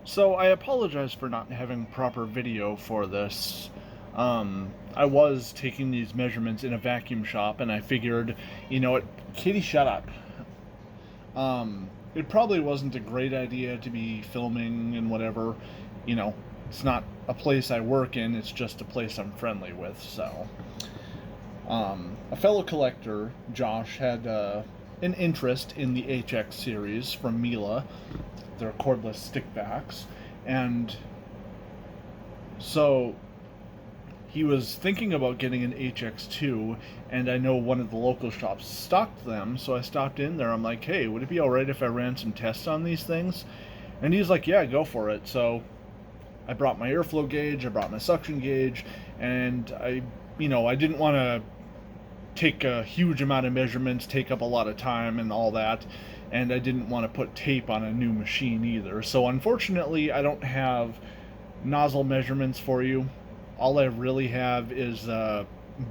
So I apologize for not having proper video for this. I was taking these measurements in a vacuum shop, and I figured, you know what, Kitty, shut up. It probably wasn't a great idea to be filming and whatever. You know, it's not a place I work in, it's just a place I'm friendly with, so. A fellow collector, Josh, had an interest in the HX series from Miele, their cordless stickbacks, and so he was thinking about getting an HX2, and I know one of the local shops stocked them, so I stopped in there. I'm like, hey, would it be alright if I ran some tests on these things? And he's like, yeah, go for it. So I brought my airflow gauge, I brought my suction gauge, and I didn't want to take a huge amount of measurements, take up a lot of time and all that, and I didn't want to put tape on a new machine either. So unfortunately, I don't have nozzle measurements for you. All I really have is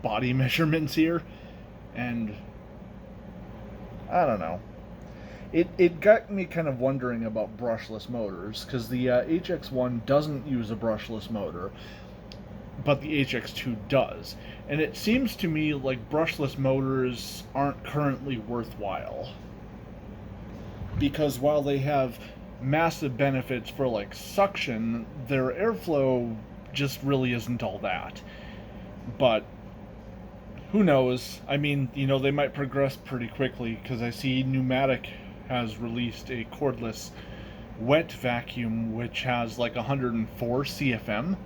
body measurements here, and I don't know. It got me kind of wondering about brushless motors, because the HX1 doesn't use a brushless motor, but the HX2 does. And it seems to me like brushless motors aren't currently worthwhile. Because while they have massive benefits for like suction, their airflow just really isn't all that. But who knows? I mean, they might progress pretty quickly, because I see Pneumatic has released a cordless wet vacuum which has like 104 CFM.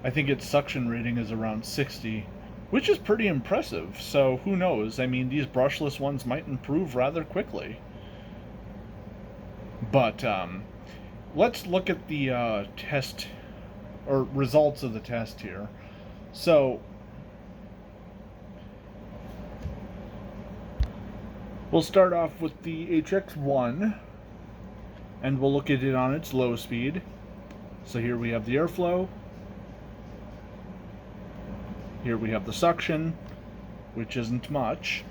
I think its suction rating is around 60, which is pretty impressive. So who knows? I mean, these brushless ones might improve rather quickly. But let's look at the test or results of the test here. So we'll start off with the HX1, and we'll look at it on its low speed. So here we have the airflow. Here we have the suction, which isn't much.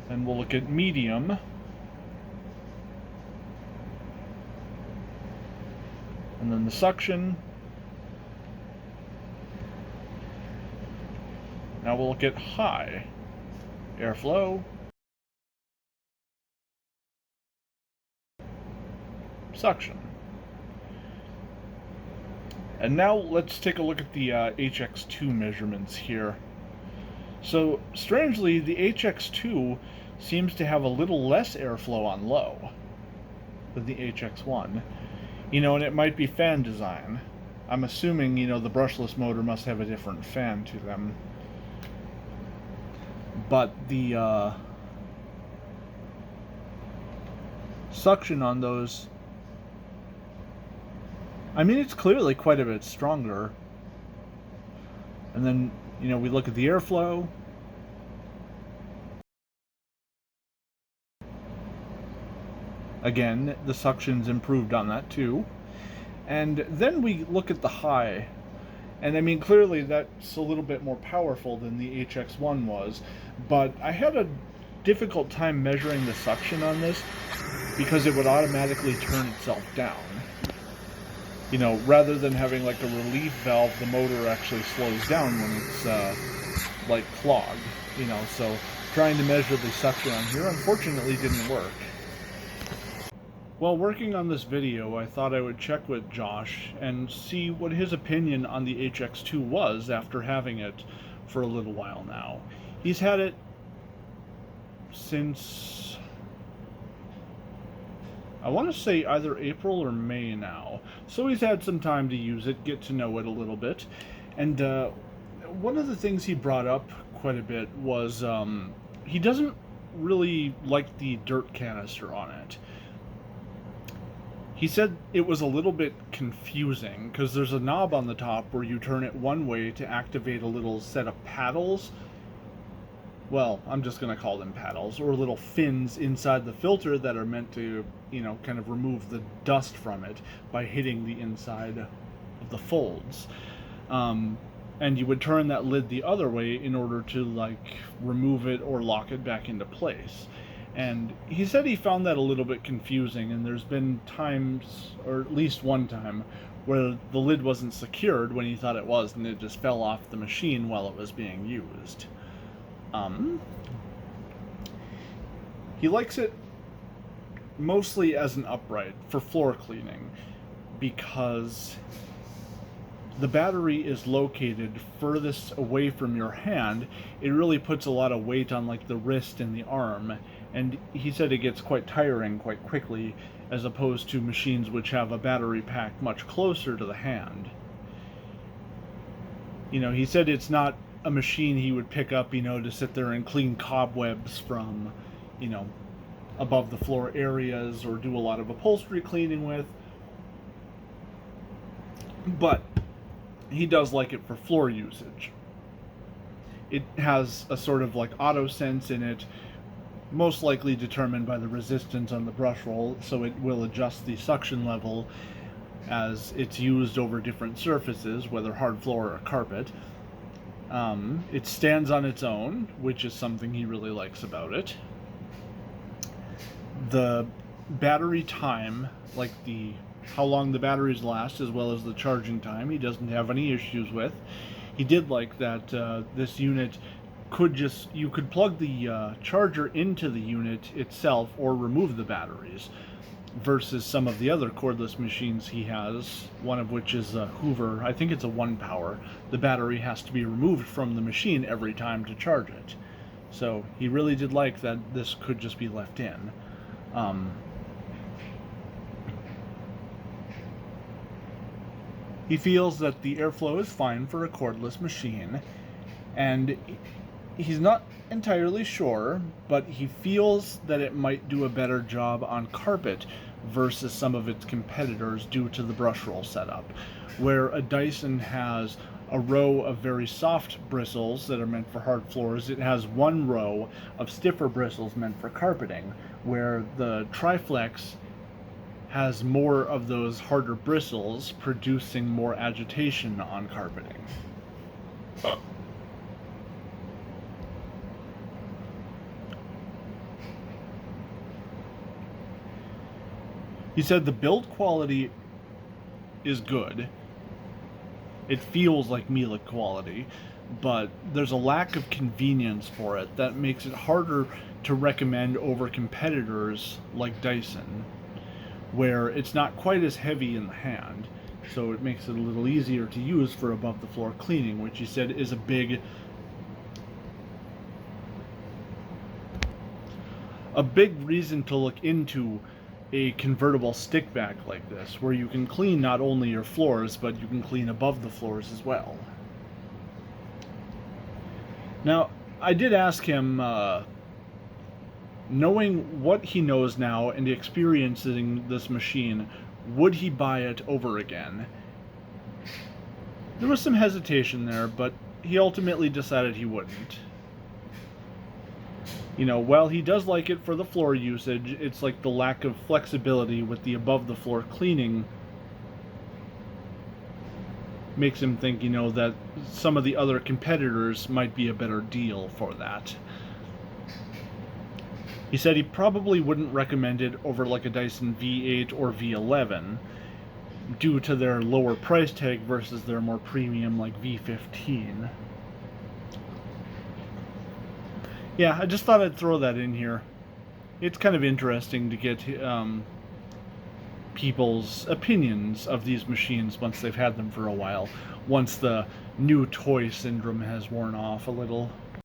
And we'll look at medium. And then the suction. Now we'll look at high. Airflow. Suction. And now let's take a look at the HX2 measurements here. So strangely, the HX2 seems to have a little less airflow on low than the HX1. And it might be fan design. I'm assuming, the brushless motor must have a different fan to them. But the suction on those, I mean, it's clearly quite a bit stronger. And then, we look at the airflow. Again, the suction's improved on that too. And then we look at the high. And I mean, clearly that's a little bit more powerful than the HX1 was. But I had a difficult time measuring the suction on this because it would automatically turn itself down. Rather than having like a relief valve, the motor actually slows down when it's like clogged. So trying to measure the suction on here unfortunately didn't work. While working on this video, I thought I would check with Josh and see what his opinion on the HX2 was after having it for a little while now. He's had it since, I want to say either April or May now. So he's had some time to use it, get to know it a little bit. And one of the things he brought up quite a bit was he doesn't really like the dirt canister on it. He said it was a little bit confusing because there's a knob on the top where you turn it one way to activate a little set of paddles. Well, I'm just going to call them paddles, or little fins inside the filter that are meant to, kind of remove the dust from it by hitting the inside of the folds. And you would turn that lid the other way in order to, remove it or lock it back into place. And he said he found that a little bit confusing, and there's been times, or at least one time, where the lid wasn't secured when he thought it was, and it just fell off the machine while it was being used. He likes it mostly as an upright for floor cleaning, because the battery is located furthest away from your hand. It really puts a lot of weight on like the wrist and the arm, and he said it gets quite tiring quite quickly, as opposed to machines which have a battery pack much closer to the hand. He said it's not a machine he would pick up, to sit there and clean cobwebs from, above the floor areas, or do a lot of upholstery cleaning with. But he does like it for floor usage. It has a sort of like auto sense in it, most likely determined by the resistance on the brush roll, so it will adjust the suction level as it's used over different surfaces, whether hard floor or carpet. It stands on its own, which is something he really likes about it. The battery time, like how long the batteries last, as well as the charging time, he doesn't have any issues with. He did like that this unit you could plug the charger into the unit itself or remove the batteries, versus some of the other cordless machines he has, one of which is a Hoover. I think it's a 1-power. The battery has to be removed from the machine every time to charge it. So he really did like that this could just be left in. He feels that the airflow is fine for a cordless machine, and he's not entirely sure, but he feels that it might do a better job on carpet versus some of its competitors due to the brush roll setup, where a Dyson has a row of very soft bristles that are meant for hard floors. It has one row of stiffer bristles meant for carpeting, where the triflex has more of those harder bristles, producing more agitation on carpeting. He said the build quality is good. It feels like Miele quality, but there's a lack of convenience for it that makes it harder to recommend over competitors like Dyson, where it's not quite as heavy in the hand, so it makes it a little easier to use for above the floor cleaning, which he said is a big reason to look into a convertible stick vac like this, where you can clean not only your floors, but you can clean above the floors as well. Now, I did ask him, knowing what he knows now and experiencing this machine, would he buy it over again? There was some hesitation there, but he ultimately decided he wouldn't. While he does like it for the floor usage, it's like the lack of flexibility with the above-the-floor cleaning makes him think, that some of the other competitors might be a better deal for that. He said he probably wouldn't recommend it over like a Dyson V8 or V11, due to their lower price tag versus their more premium like V15. Yeah, I just thought I'd throw that in here. It's kind of interesting to get people's opinions of these machines once they've had them for a while, once the new toy syndrome has worn off a little.